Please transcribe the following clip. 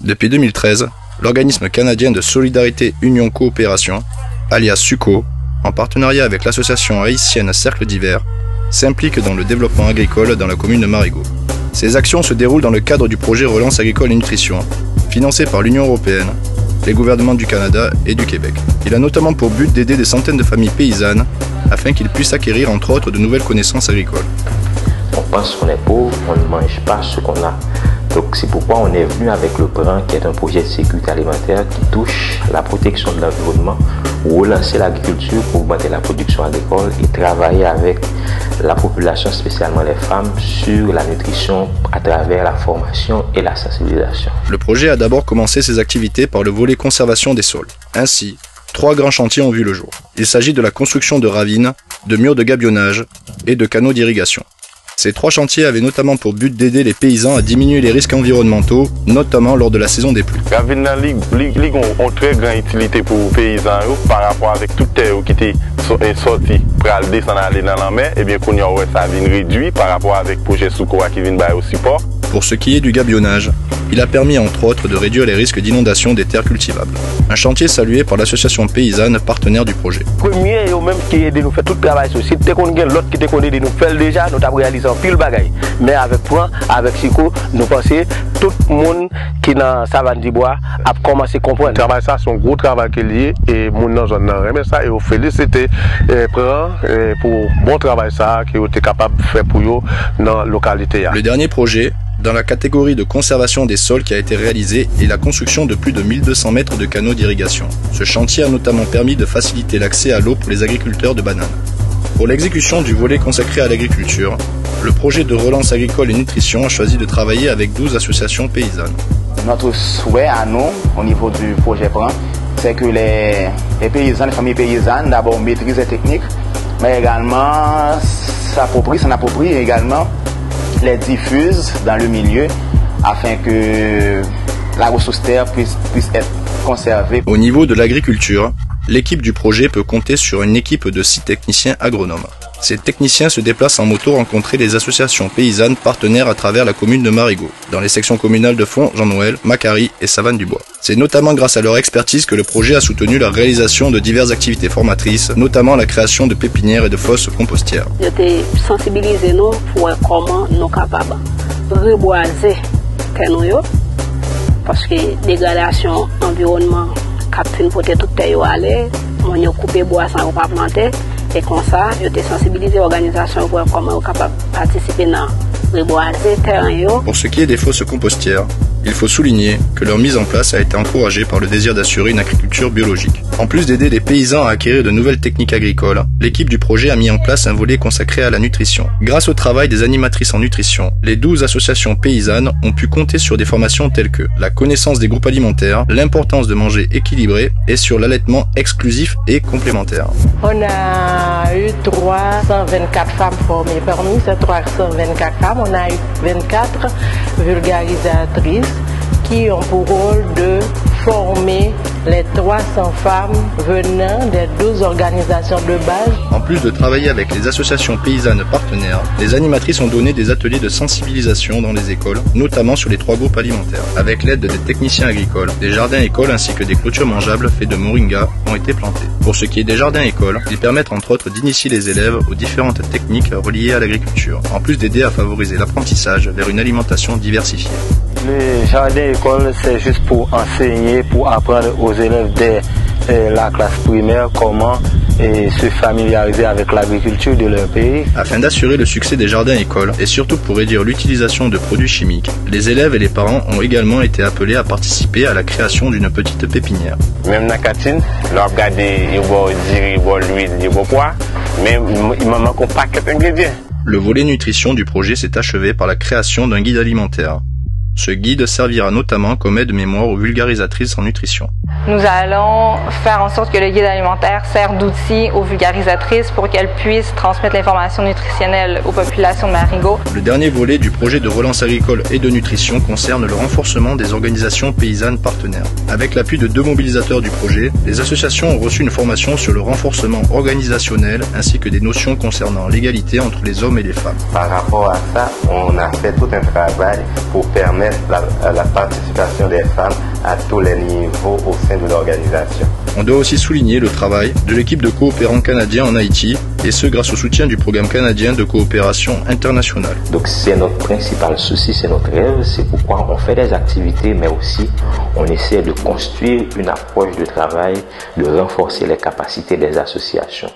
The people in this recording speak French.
Depuis 2013, l'organisme canadien de solidarité Union Coopération, alias SUCO, en partenariat avec l'association haïtienne Cercle d'hiver, s'implique dans le développement agricole dans la commune de Marigot. Ces actions se déroulent dans le cadre du projet Relance agricole et nutrition, financé par l'Union européenne, les gouvernements du Canada et du Québec. Il a notamment pour but d'aider des centaines de familles paysannes afin qu'ils puissent acquérir entre autres de nouvelles connaissances agricoles. On pense qu'on est pauvre, on ne mange pas ce qu'on a. Donc c'est pourquoi on est venu avec le PRAN, qui est un projet de sécurité alimentaire qui touche la protection de l'environnement, relancer l'agriculture pour augmenter la production agricole et travailler avec la population, spécialement les femmes, sur la nutrition à travers la formation et la sensibilisation. Le projet a d'abord commencé ses activités par le volet conservation des sols. Ainsi, 3 grands chantiers ont vu le jour. Il s'agit de la construction de ravines, de murs de gabionnage et de canaux d'irrigation. Ces 3 chantiers avaient notamment pour but d'aider les paysans à diminuer les risques environnementaux, notamment lors de la saison des pluies. La ravine ont très grande utilité pour les paysans par rapport avec toute terre qui était sortie pour descendre aller dans la mer. Et bien qu'on y a ça vient réduit par rapport avec le projet SUCO qui vient au support. Pour ce qui est du gabionnage, il a permis entre autres de réduire les risques d'inondation des terres cultivables. Un chantier salué par l'association paysanne partenaire du projet. Premier, et même qui aide nous faire tout le travail sur le site, l'autre qui te aide nous faire déjà, nous avons réalisé un pile bagaille. Mais avec PRAN, avec SUCO, nous pensons tout le monde qui est dans Savane du Bois a commencé à comprendre. Le travail, ça, c'est un gros travail qui est lié et mon dans zone remet ça et on félicite PRAN pour bon travail ça qui ont été capable de faire pour eux dans la localité. Le dernier projet, dans la catégorie de conservation des sols qui a été réalisé, est la construction de plus de 1200 mètres de canaux d'irrigation. Ce chantier a notamment permis de faciliter l'accès à l'eau pour les agriculteurs de bananes. Pour l'exécution du volet consacré à l'agriculture, le projet de relance agricole et nutrition a choisi de travailler avec 12 associations paysannes. Notre souhait à nous, au niveau du projet PRAN, c'est que les paysans, les familles paysannes, d'abord maîtrisent les techniques, mais également s'en approprient également les diffusent dans le milieu afin que la ressource terre puisse être conservée. Au niveau de l'agriculture, l'équipe du projet peut compter sur une équipe de 6 techniciens agronomes. Ces techniciens se déplacent en moto rencontrer les associations paysannes partenaires à travers la commune de Marigot, dans les sections communales de Font, Jean-Noël, Macquarie et Savane-du-Bois. C'est notamment grâce à leur expertise que le projet a soutenu la réalisation de diverses activités formatrices, notamment la création de pépinières et de fosses compostières. J'étais sensibilisé nous pour comment nous sommes capables de reboiser nous parce que dégradation environnement capte pour tout terre aller, on a coupé bois sans pas planter. Et comme ça, je t'ai sensibilisé l'organisation pour comment on est capable de participer dans le reboiser terrain. Pour ce qui est des fosses compostières, il faut souligner que leur mise en place a été encouragée par le désir d'assurer une agriculture biologique. En plus d'aider les paysans à acquérir de nouvelles techniques agricoles, l'équipe du projet a mis en place un volet consacré à la nutrition. Grâce au travail des animatrices en nutrition, les 12 associations paysannes ont pu compter sur des formations telles que la connaissance des groupes alimentaires, l'importance de manger équilibré et sur l'allaitement exclusif et complémentaire. On a eu 324 femmes formées. Parmi ces 324 femmes, on a eu 24 vulgarisatrices qui ont pour rôle de former les 300 femmes venant des 12 organisations de base. En plus de travailler avec les associations paysannes partenaires, les animatrices ont donné des ateliers de sensibilisation dans les écoles, notamment sur les 3 groupes alimentaires. Avec l'aide des techniciens agricoles, des jardins écoles ainsi que des clôtures mangeables faits de moringa ont été plantés. Pour ce qui est des jardins écoles, ils permettent entre autres d'initier les élèves aux différentes techniques reliées à l'agriculture, en plus d'aider à favoriser l'apprentissage vers une alimentation diversifiée. Le jardin école, c'est juste pour enseigner, pour apprendre aux élèves dès la classe primaire comment se familiariser avec l'agriculture de leur pays. Afin d'assurer le succès des jardins écoles et surtout pour réduire l'utilisation de produits chimiques, les élèves et les parents ont également été appelés à participer à la création d'une petite pépinière. Même dans la cantine, leur regarder, il va l'huile, il va quoi, mais il me manque un paquet d'ingrédients. Le volet nutrition du projet s'est achevé par la création d'un guide alimentaire. Ce guide servira notamment comme aide-mémoire aux vulgarisatrices en nutrition. Nous allons faire en sorte que le guide alimentaire serve d'outil aux vulgarisatrices pour qu'elles puissent transmettre l'information nutritionnelle aux populations de Marigot. Le dernier volet du projet de relance agricole et de nutrition concerne le renforcement des organisations paysannes partenaires. Avec l'appui de 2 mobilisateurs du projet, les associations ont reçu une formation sur le renforcement organisationnel ainsi que des notions concernant l'égalité entre les hommes et les femmes. Par rapport à ça, on a fait tout un travail pour permettre la participation des femmes à tous les niveaux au sein de l'organisation. On doit aussi souligner le travail de l'équipe de coopérants canadiens en Haïti, et ce grâce au soutien du programme canadien de coopération internationale. Donc c'est notre principal souci, c'est notre rêve, c'est pourquoi on fait des activités, mais aussi on essaie de construire une approche de travail, de renforcer les capacités des associations.